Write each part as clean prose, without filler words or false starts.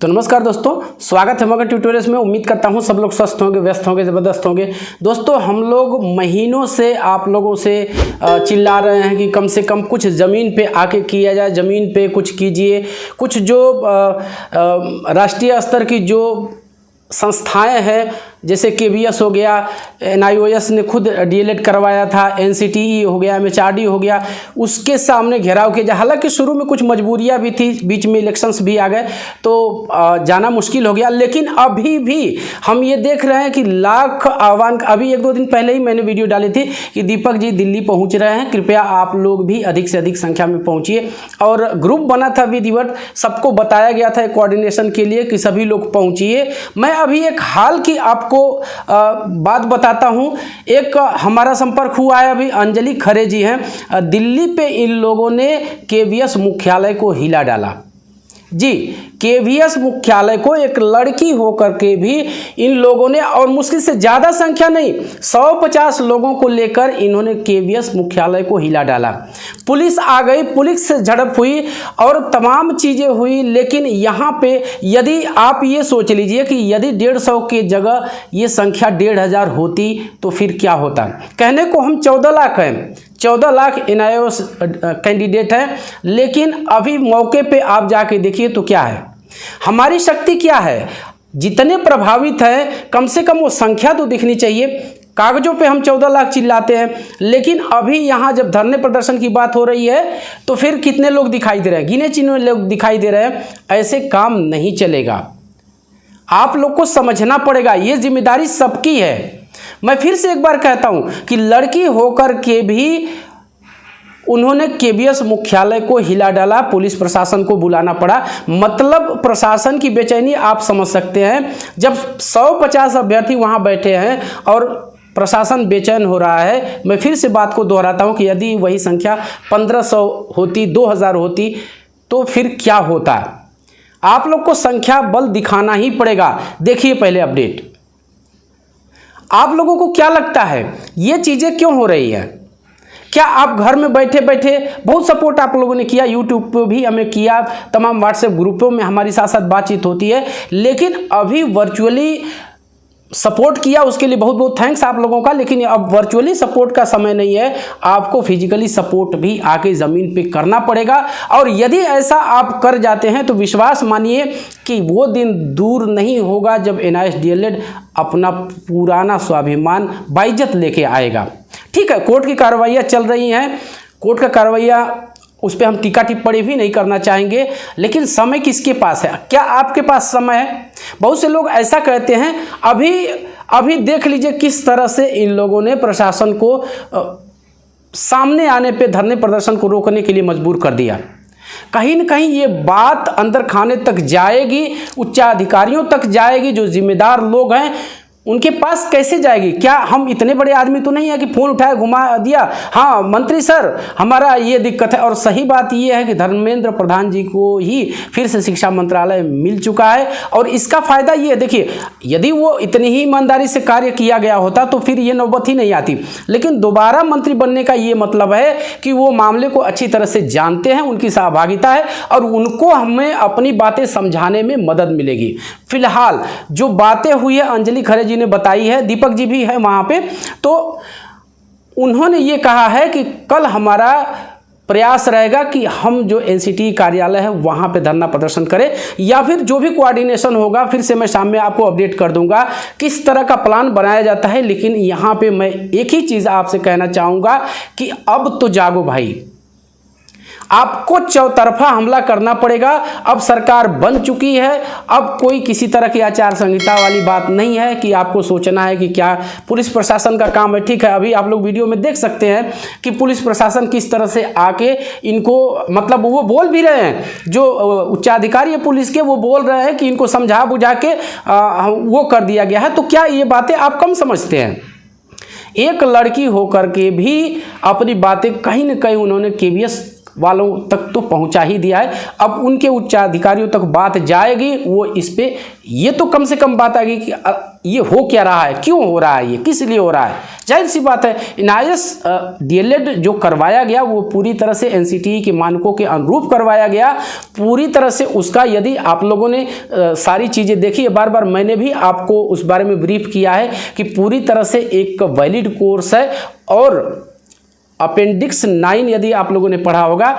तो नमस्कार दोस्तों, स्वागत है मगर ट्यूटोरियल्स में। उम्मीद करता हूं सब लोग स्वस्थ होंगे, व्यस्त होंगे, ज़बरदस्त होंगे। दोस्तों, हम लोग महीनों से आप लोगों से चिल्ला रहे हैं कि कम से कम कुछ ज़मीन पे आके किया जाए, ज़मीन पे कुछ कीजिए। कुछ जो राष्ट्रीय स्तर की जो संस्थाएं हैं, जैसे KVS हो गया, NIOS ने खुद DLED करवाया था, NCTE हो गया, MHRD हो गया, उसके सामने घेराव किया जाए। हालांकि शुरू में कुछ मजबूरियां भी थी, बीच में इलेक्शंस भी आ गए तो जाना मुश्किल हो गया। लेकिन अभी भी हम ये देख रहे हैं कि लाख आह्वान। अभी 1-2 दिन पहले ही मैंने वीडियो डाली थी कि दीपक जी दिल्ली पहुँच रहे हैं, कृपया आप लोग भी अधिक से अधिक संख्या में पहुँचिए। और ग्रुप बना था विधिवत, सबको बताया गया था कोऑर्डिनेशन के लिए कि सभी लोग पहुँचिए। मैं अभी एक हाल की आपको बात बताता हूं। एक हमारा संपर्क हुआ है, अभी अंजलि खरे जी हैं, दिल्ली पे इन लोगों ने KVS मुख्यालय को हिला डाला। जी, KVS मुख्यालय को एक लड़की होकर के भी इन लोगों ने, और मुश्किल से ज़्यादा संख्या नहीं, 150 लोगों को लेकर इन्होंने KVS मुख्यालय को हिला डाला। पुलिस आ गई, पुलिस से झड़प हुई और तमाम चीज़ें हुई। लेकिन यहाँ पे यदि आप ये सोच लीजिए कि यदि 150 की जगह ये संख्या 1500 होती तो फिर क्या होता। कहने को हम 14 लाख हैं, 14 लाख NIOS कैंडिडेट हैं, लेकिन अभी मौके पे आप जाके देखिए तो क्या है, हमारी शक्ति क्या है। जितने प्रभावित हैं, कम से कम वो संख्या तो दिखनी चाहिए। कागजों पे हम 14 लाख चिल्लाते हैं, लेकिन अभी यहाँ जब धरने प्रदर्शन की बात हो रही है तो फिर कितने लोग दिखाई दे रहे हैं, गिने चुने लोग दिखाई दे रहे हैं। ऐसे काम नहीं चलेगा, आप लोग को समझना पड़ेगा, ये जिम्मेदारी सबकी है। मैं फिर से एक बार कहता हूं कि लड़की होकर के भी उन्होंने KVS मुख्यालय को हिला डाला, पुलिस प्रशासन को बुलाना पड़ा। मतलब प्रशासन की बेचैनी आप समझ सकते हैं। जब 150 अभ्यर्थी वहां बैठे हैं और प्रशासन बेचैन हो रहा है। मैं फिर से बात को दोहराता हूं कि यदि वही संख्या 1500 होती, 2000 होती तो फिर क्या होता। आप लोग को संख्या बल दिखाना ही पड़ेगा। देखिए पहले अपडेट, आप लोगों को क्या लगता है ये चीज़ें क्यों हो रही है? क्या आप घर में बैठे बैठे, बहुत सपोर्ट आप लोगों ने किया, यूट्यूब पे भी हमें किया, तमाम व्हाट्सएप ग्रुपों में हमारी साथ साथ बातचीत होती है, लेकिन अभी वर्चुअली सपोर्ट किया, उसके लिए बहुत बहुत थैंक्स आप लोगों का। लेकिन अब वर्चुअली सपोर्ट का समय नहीं है, आपको फिजिकली सपोर्ट भी आके ज़मीन पे करना पड़ेगा। और यदि ऐसा आप कर जाते हैं तो विश्वास मानिए कि वो दिन दूर नहीं होगा जब NIOS DLED अपना पुराना स्वाभिमान बाइज्जत लेके आएगा। ठीक है, कोर्ट की कार्रवाइयाँ चल रही हैं, कोर्ट का कार्रवाइयाँ, उस पर हम टीका टिप्पणी भी नहीं करना चाहेंगे। लेकिन समय किसके पास है? क्या आपके पास समय है? बहुत से लोग ऐसा कहते हैं। अभी देख लीजिए किस तरह से इन लोगों ने प्रशासन को सामने आने पे धरने प्रदर्शन को रोकने के लिए मजबूर कर दिया। कहीं न कहीं ये बात अंदर खाने तक जाएगी, उच्चाधिकारियों तक जाएगी, जो जिम्मेदार लोग हैं उनके पास कैसे जाएगी। क्या हम इतने बड़े आदमी तो नहीं है कि फ़ोन उठाया घुमा दिया, हाँ मंत्री सर हमारा ये दिक्कत है। और सही बात ये है कि धर्मेंद्र प्रधान जी को ही फिर से शिक्षा मंत्रालय मिल चुका है। और इसका फ़ायदा ये है, देखिए यदि वो इतनी ही ईमानदारी से कार्य किया गया होता तो फिर ये नौबत ही नहीं आती। लेकिन दोबारा मंत्री बनने का ये मतलब है कि वो मामले को अच्छी तरह से जानते हैं, उनकी सहभागिता है और उनको हमें अपनी बातें समझाने में मदद मिलेगी। फिलहाल जो बातें हुई है, अंजलि खरे जी ने बताई है, दीपक जी भी है वहां पे, तो उन्होंने ये कहा है कि कल हमारा प्रयास रहेगा कि हम जो NCTE कार्यालय है वहां पे धरना प्रदर्शन करें, या फिर जो भी कोऑर्डिनेशन होगा फिर से मैं शाम में आपको अपडेट कर दूंगा किस तरह का प्लान बनाया जाता है। लेकिन यहां पे मैं एक ही चीज आपसे कहना चाहूंगा कि अब तो जागो भाई, आपको चौतरफा हमला करना पड़ेगा। अब सरकार बन चुकी है, अब कोई किसी तरह की आचार संहिता वाली बात नहीं है कि आपको सोचना है कि क्या पुलिस प्रशासन का काम है। ठीक है, अभी आप लोग वीडियो में देख सकते हैं कि पुलिस प्रशासन किस तरह से आके इनको, मतलब वो बोल भी रहे हैं, जो उच्चाधिकारी है पुलिस के, वो बोल रहे हैं कि इनको समझा बुझा के वो कर दिया गया है। तो क्या ये बातें आप कम समझते हैं? एक लड़की होकर के भी अपनी बातें कहीं न कहीं उन्होंने KVS वालों तक तो पहुंचा ही दिया है। अब उनके उच्चाधिकारियों तक बात जाएगी, वो इस पे ये तो कम से कम बात आएगी कि ये हो क्या रहा है, क्यों हो रहा है, ये किस लिए हो रहा है। जाहिर सी बात है NIS DLED जो करवाया गया वो पूरी तरह से NCTE के मानकों के अनुरूप करवाया गया, पूरी तरह से उसका यदि आप लोगों ने सारी चीज़ें देखी है, बार बार मैंने भी आपको उस बारे में ब्रीफ किया है कि पूरी तरह से एक वैलिड कोर्स है। और अपेंडिक्स 9 यदि आप लोगों ने पढ़ा होगा,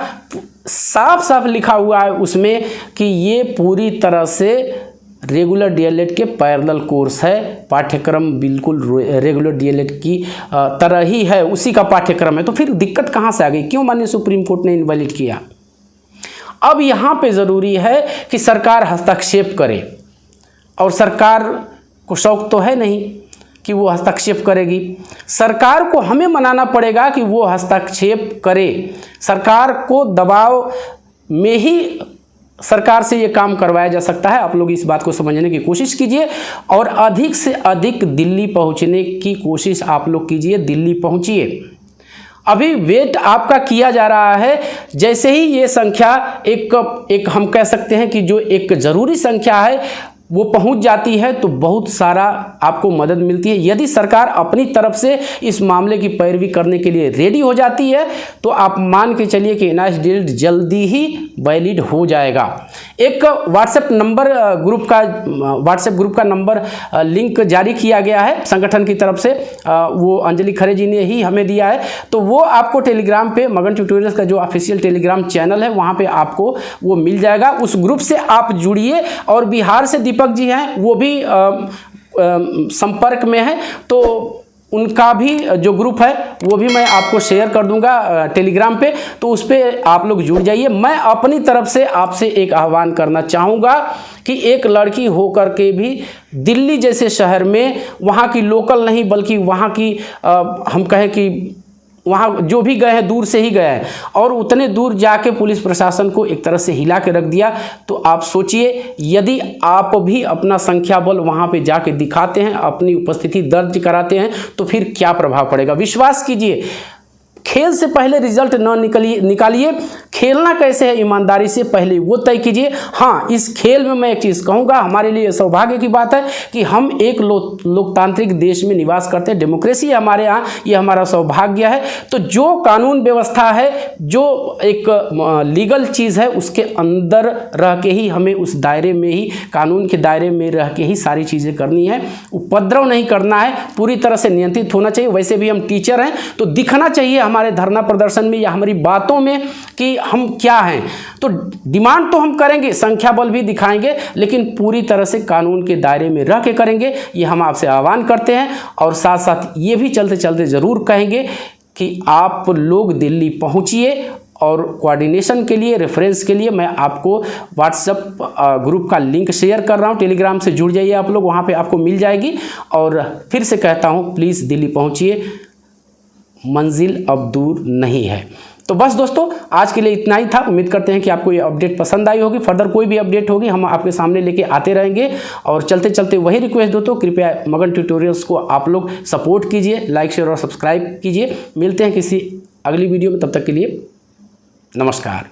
साफ साफ लिखा हुआ है उसमें कि ये पूरी तरह से रेगुलर DLED के पैरेलल कोर्स है। पाठ्यक्रम बिल्कुल रेगुलर DLED की तरह ही है, उसी का पाठ्यक्रम है। तो फिर दिक्कत कहाँ से आ गई, क्यों माननीय सुप्रीम कोर्ट ने इनवैलिड किया। अब यहाँ पे ज़रूरी है कि सरकार हस्तक्षेप करे, और सरकार को शौक तो है नहीं कि वो हस्तक्षेप करेगी। सरकार को हमें मनाना पड़ेगा कि वो हस्तक्षेप करे। सरकार को दबाव में ही सरकार से ये काम करवाया जा सकता है। आप लोग इस बात को समझने की कोशिश कीजिए और अधिक से अधिक दिल्ली पहुंचने की कोशिश आप लोग कीजिए। दिल्ली पहुंचिए, अभी वेट आपका किया जा रहा है। जैसे ही ये संख्या एक हम कह सकते हैं कि जो एक ज़रूरी संख्या है वो पहुंच जाती है तो बहुत सारा आपको मदद मिलती है। यदि सरकार अपनी तरफ से इस मामले की पैरवी करने के लिए रेडी हो जाती है तो आप मान के चलिए कि NIS DLED जल्दी ही वैलिड हो जाएगा। एक व्हाट्सएप ग्रुप का नंबर लिंक जारी किया गया है संगठन की तरफ से, वो अंजलि खरे जी ने ही हमें दिया है। तो वो आपको टेलीग्राम पे मगन ट्यूटोरियल्स का जो ऑफिशियल टेलीग्राम चैनल है वहाँ पे आपको वो मिल जाएगा। उस ग्रुप से आप जुड़िए। और बिहार से दीपक जी हैं, वो भी संपर्क में है, तो उनका भी जो ग्रुप है वो भी मैं आपको शेयर कर दूंगा टेलीग्राम पे, तो उस पर आप लोग जुड़ जाइए। मैं अपनी तरफ से आपसे एक आह्वान करना चाहूँगा कि एक लड़की होकर के भी दिल्ली जैसे शहर में, वहाँ की लोकल नहीं बल्कि वहाँ की हम कहें कि वहाँ जो भी गए हैं दूर से ही गए हैं, और उतने दूर जाके पुलिस प्रशासन को एक तरह से हिला के रख दिया। तो आप सोचिए, यदि आप भी अपना संख्या बल वहाँ पे जाके दिखाते हैं, अपनी उपस्थिति दर्ज कराते हैं, तो फिर क्या प्रभाव पड़ेगा। विश्वास कीजिए, खेल से पहले रिजल्ट न निकालिए। खेलना कैसे है ईमानदारी से पहले वो तय कीजिए। हाँ, इस खेल में मैं एक चीज़ कहूँगा, हमारे लिए सौभाग्य की बात है कि हम एक लोकतांत्रिक देश में निवास करते हैं। डेमोक्रेसी है हमारे यहाँ, ये हमारा सौभाग्य है। तो जो कानून व्यवस्था है, जो एक लीगल चीज़ है, उसके अंदर रह के ही हमें, उस दायरे में ही, कानून के दायरे में रह के ही सारी चीज़ें करनी है। उपद्रव नहीं करना है, पूरी तरह से नियंत्रित होना चाहिए। वैसे भी हम टीचर हैं तो दिखना चाहिए हमारे धरना प्रदर्शन में या हमारी बातों में कि हम क्या हैं। तो डिमांड तो हम करेंगे, संख्या बल भी दिखाएंगे, लेकिन पूरी तरह से कानून के दायरे में रह के करेंगे, ये हम आपसे आह्वान करते हैं। और साथ साथ ये भी चलते चलते ज़रूर कहेंगे कि आप लोग दिल्ली पहुंचिए। और कोऑर्डिनेशन के लिए, रेफरेंस के लिए मैं आपको व्हाट्सएप ग्रुप का लिंक शेयर कर रहा हूं। टेलीग्राम से जुड़ जाइए आप लोग, वहां पे आपको मिल जाएगी। और फिर से कहता हूं, प्लीज़ दिल्ली पहुंचिए, मंजिल अब दूर नहीं है। तो बस दोस्तों, आज के लिए इतना ही था। उम्मीद करते हैं कि आपको ये अपडेट पसंद आई होगी। फर्दर कोई भी अपडेट होगी हम आपके सामने लेके आते रहेंगे। और चलते चलते वही रिक्वेस्ट दोस्तों, कृपया मगन ट्यूटोरियल्स को आप लोग सपोर्ट कीजिए, लाइक शेयर और सब्सक्राइब कीजिए। मिलते हैं किसी अगली वीडियो में, तब तक के लिए नमस्कार।